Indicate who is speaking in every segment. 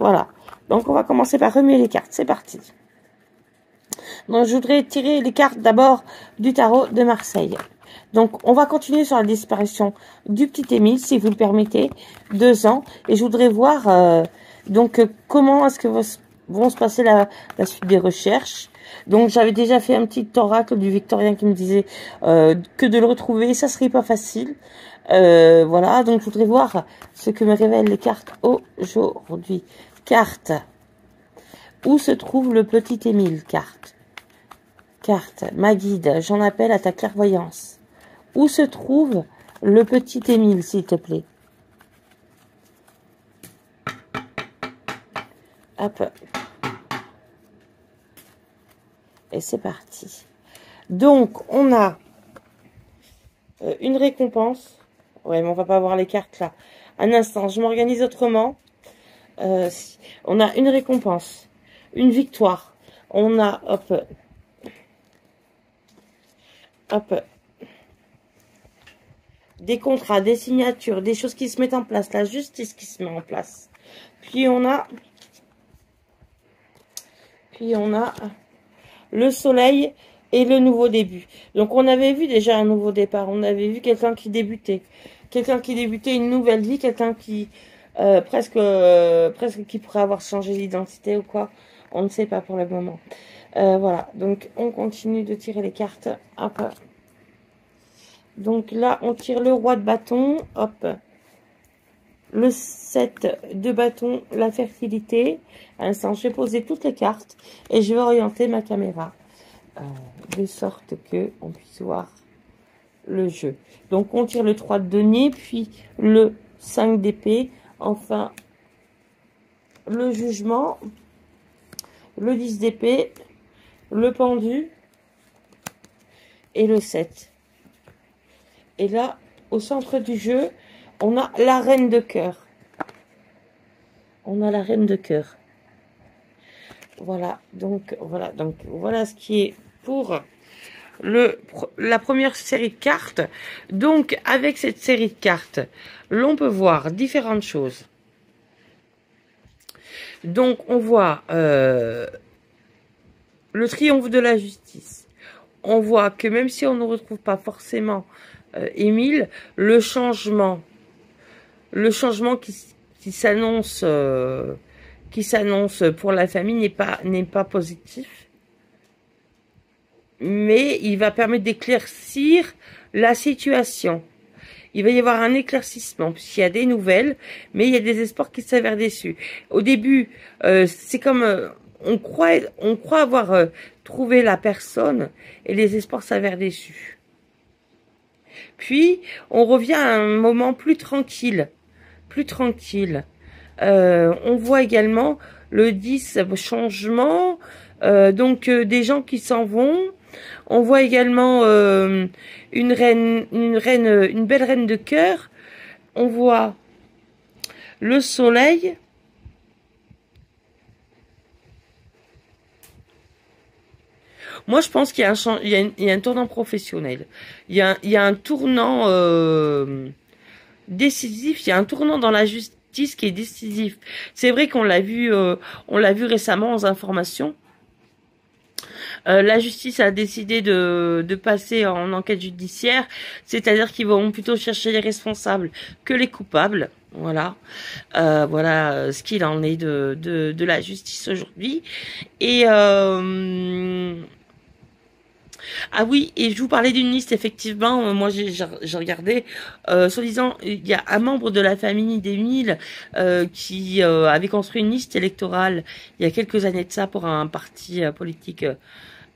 Speaker 1: Voilà. Donc, on va commencer par remuer les cartes. C'est parti. Donc, je voudrais tirer les cartes d'abord du tarot de Marseille. Donc, on va continuer sur la disparition du petit Émile, si vous le permettez, 2 ans. Et je voudrais voir, comment est-ce que vont se passer la suite des recherches. Donc, j'avais déjà fait un petit oracle du Victorien qui me disait que de le retrouver, ça serait pas facile. Voilà, donc je voudrais voir ce que me révèlent les cartes aujourd'hui. Carte. Où se trouve le petit Émile? Carte. Carte. Ma guide, j'en appelle à ta clairvoyance. Où se trouve le petit Émile, s'il te plaît? Hop. Et c'est parti. Donc, on a une récompense. Ouais, mais on va pas voir les cartes là. Un instant, je m'organise autrement. On a une récompense. Une victoire. On a, hop. Des contrats, des signatures, des choses qui se mettent en place. La justice qui se met en place. Puis on a le soleil et le nouveau début. Donc on avait vu déjà un nouveau départ. On avait vu quelqu'un qui débutait. Quelqu'un qui débutait une nouvelle vie. Quelqu'un qui presque qui pourrait avoir changé d'identité ou quoi. On ne sait pas pour le moment. Voilà. Donc on continue de tirer les cartes. Hop. Donc là, on tire le roi de bâton. Hop. Le 7 de bâton, la fertilité. À l'instant, je vais poser toutes les cartes et je vais orienter ma caméra de sorte que on puisse voir le jeu. Donc, on tire le 3 de denier, puis le 5 d'épée, enfin le jugement, le 10 d'épée, le pendu et le 7. Et là, au centre du jeu, on a la reine de cœur. On a la reine de cœur. Voilà, donc voilà ce qui est pour la première série de cartes. Donc, avec cette série de cartes, l'on peut voir différentes choses. Donc, on voit le triomphe de la justice. On voit que même si on ne retrouve pas forcément Émile, le changement qui s'annonce pour la famille n'est pas positif, mais il va permettre d'éclaircir la situation. Il va y avoir un éclaircissement puisqu'il y a des nouvelles, mais il y a des espoirs qui s'avèrent déçus. Au début, c'est comme on croit avoir trouvé la personne et les espoirs s'avèrent déçus. Puis on revient à un moment plus tranquille. On voit également le 10 changement, des gens qui s'en vont. On voit également une belle reine de cœur. On voit le soleil. Moi, je pense qu'il y a un tournant professionnel. Il y a un tournant décisif. Il y a un tournant dans la justice qui est décisif. C'est vrai qu'on l'a vu récemment aux informations. La justice a décidé de passer en enquête judiciaire, c'est-à-dire qu'ils vont plutôt chercher les responsables que les coupables. Voilà, voilà ce qu'il en est de la justice aujourd'hui. Et ah oui, et je vous parlais d'une liste, effectivement, moi j'ai regardé, soi-disant, il y a un membre de la famille d'Émile qui avait construit une liste électorale il y a quelques années de ça pour un parti politique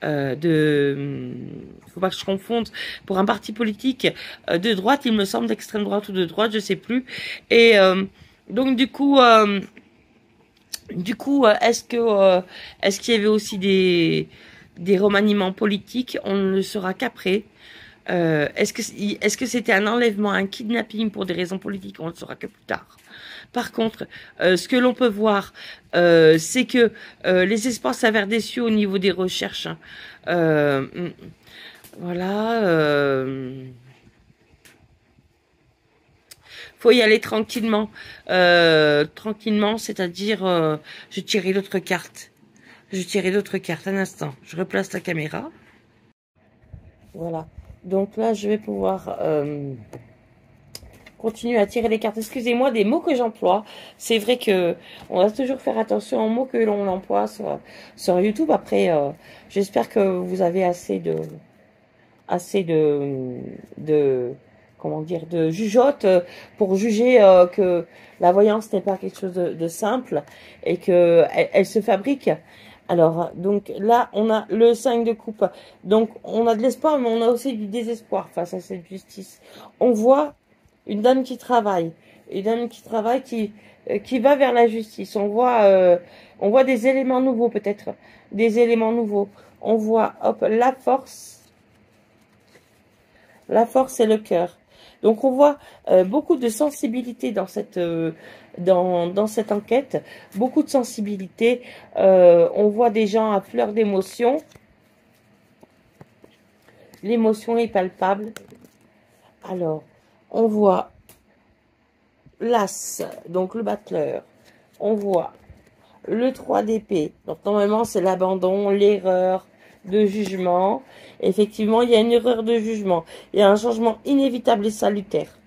Speaker 1: faut pas que je confonde, pour un parti politique de droite, il me semble, d'extrême droite ou de droite, je sais plus. Et donc du coup, est-ce qu'il y avait aussi des remaniements politiques? On ne le saura qu'après. Est-ce que c'était un enlèvement, un kidnapping pour des raisons politiques? On ne le saura que plus tard. Par contre, ce que l'on peut voir, c'est que les espoirs s'avèrent déçus au niveau des recherches. Voilà. faut y aller tranquillement. Tranquillement, c'est-à-dire, je tirais d'autres cartes. Je tirais d'autres cartes. Un instant, je replace la caméra. Voilà. Donc là, je vais pouvoir continuer à tirer les cartes. Excusez-moi des mots que j'emploie. C'est vrai que on va toujours faire attention aux mots que l'on emploie sur YouTube. Après, j'espère que vous avez assez de comment dire, de jugeote pour juger que la voyance n'est pas quelque chose de simple et que elle se fabrique. Alors, donc là, on a le 5 de coupe. Donc, on a de l'espoir, mais on a aussi du désespoir face à cette justice. On voit une dame qui travaille. Une dame qui travaille, qui va vers la justice. On voit des éléments nouveaux, peut-être. Des éléments nouveaux. On voit, hop, la force. La force et le cœur. Donc, on voit beaucoup de sensibilité dans dans cette enquête, beaucoup de sensibilité. On voit des gens à fleur d'émotion. L'émotion est palpable. Alors, on voit l'as, donc le battleur. On voit le 3 d'épée. Donc, normalement, c'est l'abandon, l'erreur de jugement. Effectivement, il y a une erreur de jugement. Il y a un changement inévitable et salutaire.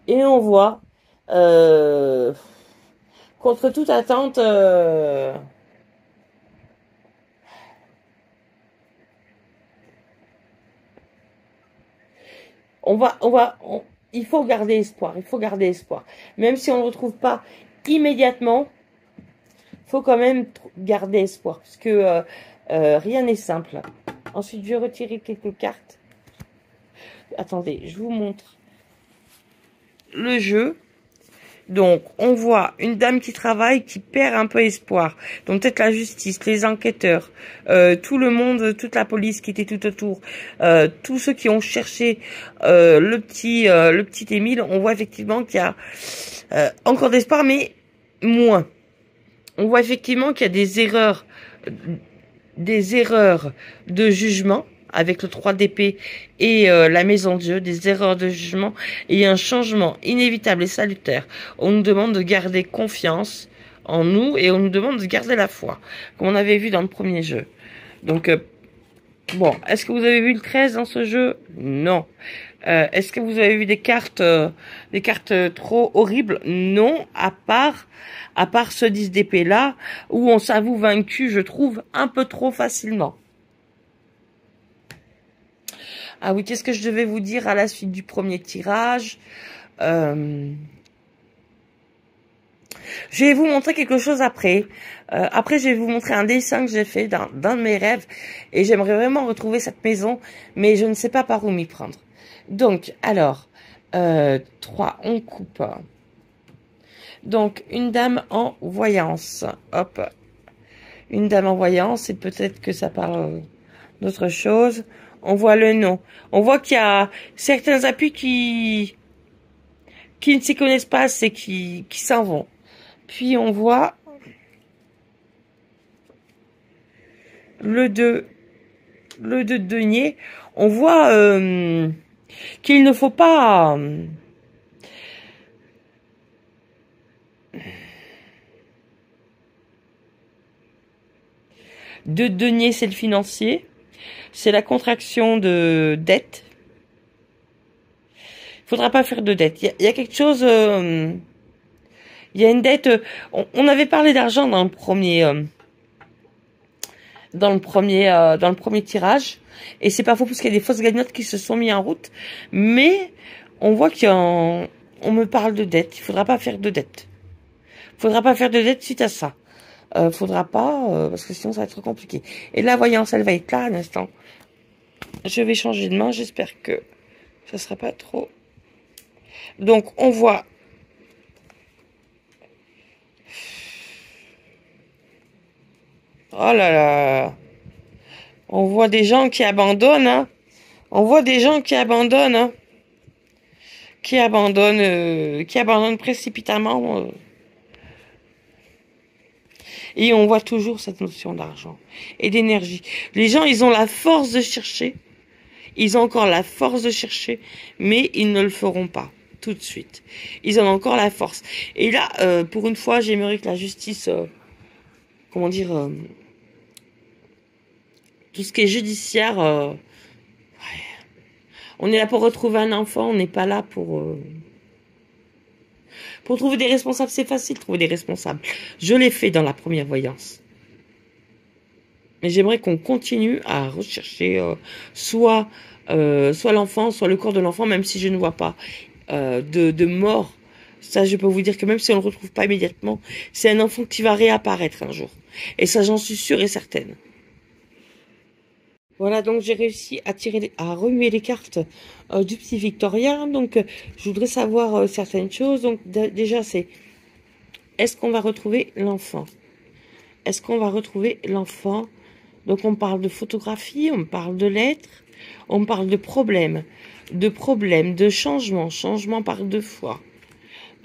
Speaker 1: Et on voit contre toute attente, il faut garder espoir. Il faut garder espoir. Même si on ne le retrouve pas immédiatement, il faut quand même garder espoir. Parce que rien n'est simple. Ensuite, je vais retirer quelques cartes. Attendez, je vous montre le jeu. Donc, on voit une dame qui travaille, qui perd un peu espoir. Donc, peut-être la justice, les enquêteurs, tout le monde, toute la police qui était tout autour, tous ceux qui ont cherché le petit Émile, on voit effectivement qu'il y a encore d'espoir, mais moins. On voit effectivement qu'il y a des erreurs de jugement avec le 3 d'épée et la maison de Dieu, des erreurs de jugement et un changement inévitable et salutaire. On nous demande de garder confiance en nous et on nous demande de garder la foi, comme on avait vu dans le premier jeu. Donc, bon, est-ce que vous avez vu le 13 dans ce jeu? Non. Est-ce que vous avez vu des cartes trop horribles? Non, à part ce 10 d'épée là, où on s'avoue vaincu, je trouve, un peu trop facilement. Ah oui, qu'est-ce que je devais vous dire à la suite du premier tirage? Je vais vous montrer quelque chose après. Après, je vais vous montrer un dessin que j'ai fait dans de mes rêves. Et j'aimerais vraiment retrouver cette maison, mais je ne sais pas par où m'y prendre. Donc, alors, 3, on coupe. Donc, une dame en voyance. Hop. Une dame en voyance, et peut-être que ça parle d'autre chose. On voit le nom. On voit qu'il y a certains appuis qui ne s'y connaissent pas, c'est qui s'en vont. Puis on voit le 2 de denier. On voit qu'il ne faut pas de denier, c'est le financier. C'est la contraction de dette. Il faudra pas faire de dette. Il y a quelque chose. Il y a une dette. On avait parlé d'argent dans le premier tirage. Et c'est pas faux parce qu'il y a des fausses gagnottes qui se sont mis en route. Mais on voit on me parle de dette. Il faudra pas faire de dette. Il faudra pas faire de dette suite à ça. Faudra pas parce que sinon ça va être compliqué. Et la voyance, elle va être là un instant. Je vais changer de main, j'espère que ça sera pas trop. Donc, on voit oh là là. On voit des gens qui abandonnent, hein. On voit des gens qui abandonnent, hein. Qui abandonnent précipitamment. Et on voit toujours cette notion d'argent et d'énergie. Les gens, ils ont la force de chercher. Ils ont encore la force de chercher, mais ils ne le feront pas. tout de suite. Ils en ont encore la force. Et là, pour une fois, j'aimerais que la justice, comment dire, tout ce qui est judiciaire, ouais. On est là pour retrouver un enfant, on n'est pas là pour trouver des responsables. C'est facile de trouver des responsables. Je l'ai fait dans la première voyance. Mais j'aimerais qu'on continue à rechercher soit l'enfant, soit le corps de l'enfant, même si je ne vois pas de mort. Ça, je peux vous dire que même si on ne le retrouve pas immédiatement, c'est un enfant qui va réapparaître un jour. Et ça, j'en suis sûre et certaine. Voilà, donc j'ai réussi à remuer les cartes du petit Victoria. Donc, je voudrais savoir certaines choses. Donc, déjà, c'est est-ce qu'on va retrouver l'enfant? Est-ce qu'on va retrouver l'enfant? Donc, on parle de photographie, on parle de lettres, on parle de problèmes, de changement par deux fois.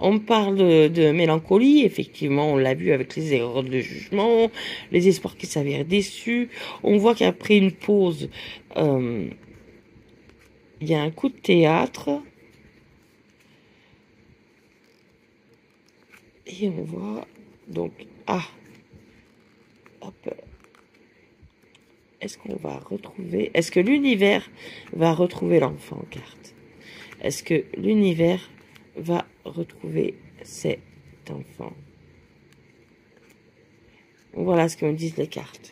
Speaker 1: On parle de mélancolie, effectivement, on l'a vu avec les erreurs de jugement, les espoirs qui s'avèrent déçus. On voit qu'après une pause, il y a un coup de théâtre. Et on voit, donc, hop. Est-ce qu'on va retrouver, est-ce que l'univers va retrouver l'enfant en carte? Est-ce que l'univers va retrouver cet enfant? Voilà ce que me disent les cartes.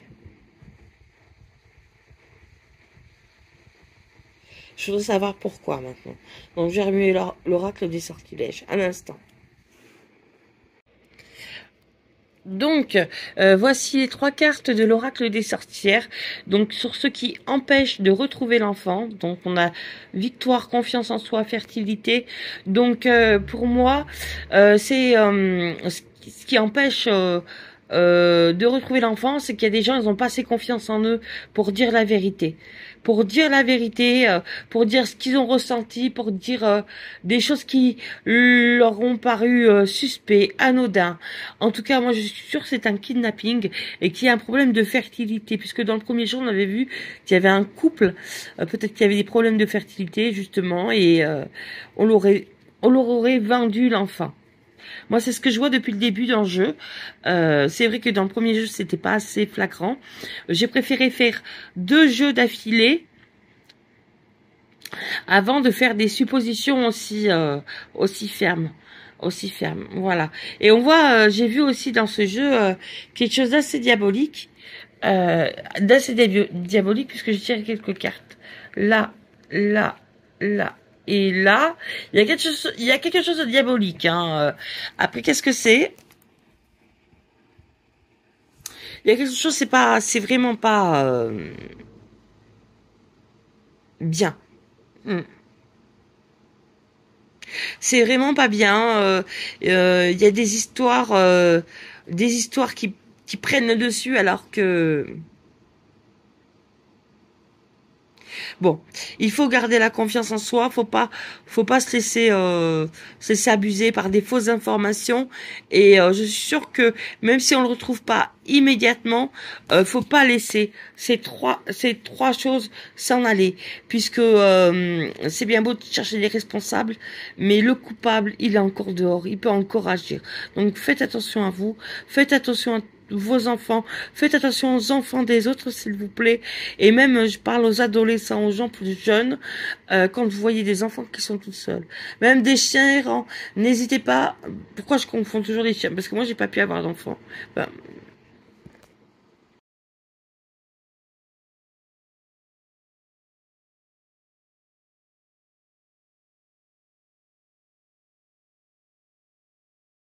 Speaker 1: Je voudrais savoir pourquoi maintenant. Donc, j'ai remué l'oracle des sortilèges. Un instant. Donc, voici les 3 cartes de l'oracle des sorcières. Donc, sur ce qui empêche de retrouver l'enfant. Donc, on a victoire, confiance en soi, fertilité. Donc, pour moi, c'est ce qui empêche de retrouver l'enfant, c'est qu'il y a des gens, ils n'ont pas assez confiance en eux pour dire la vérité. Pour dire la vérité, pour dire ce qu'ils ont ressenti, pour dire des choses qui leur ont paru suspects, anodins. En tout cas, moi, je suis sûre que c'est un kidnapping et qu'il y a un problème de fertilité, puisque dans le premier jour, on avait vu qu'il y avait un couple, peut-être qu'il y avait des problèmes de fertilité, justement, et on leur aurait vendu l'enfant. Moi, c'est ce que je vois depuis le début dans le jeu. C'est vrai que dans le premier jeu, c'était pas assez flagrant. J'ai préféré faire 2 jeux d'affilée avant de faire des suppositions aussi fermes. Voilà. Et on voit, j'ai vu aussi dans ce jeu quelque chose d'assez diabolique. Diabolique, puisque je tire quelques cartes. Là. Et là, il y a quelque chose de diabolique. Hein. Après, qu'est-ce que c'est? Il y a quelque chose, c'est vraiment pas bien. C'est vraiment pas bien. Il y a des histoires qui prennent le dessus, alors que bon, il faut garder la confiance en soi, faut pas se laisser abuser par des fausses informations. Et je suis sûre que même si on le retrouve pas immédiatement, faut pas laisser ces trois choses s'en aller, puisque c'est bien beau de chercher les responsables, mais le coupable, il est encore dehors, il peut encore agir. Donc faites attention à vous, faites attention à vos enfants, faites attention aux enfants des autres, s'il vous plaît. Et même, je parle aux adolescents, aux gens plus jeunes, quand vous voyez des enfants qui sont tout seuls, même des chiens errants, n'hésitez pas. Pourquoi je confonds toujours les chiens? Parce que moi, j'ai pas pu avoir d'enfants. Ben,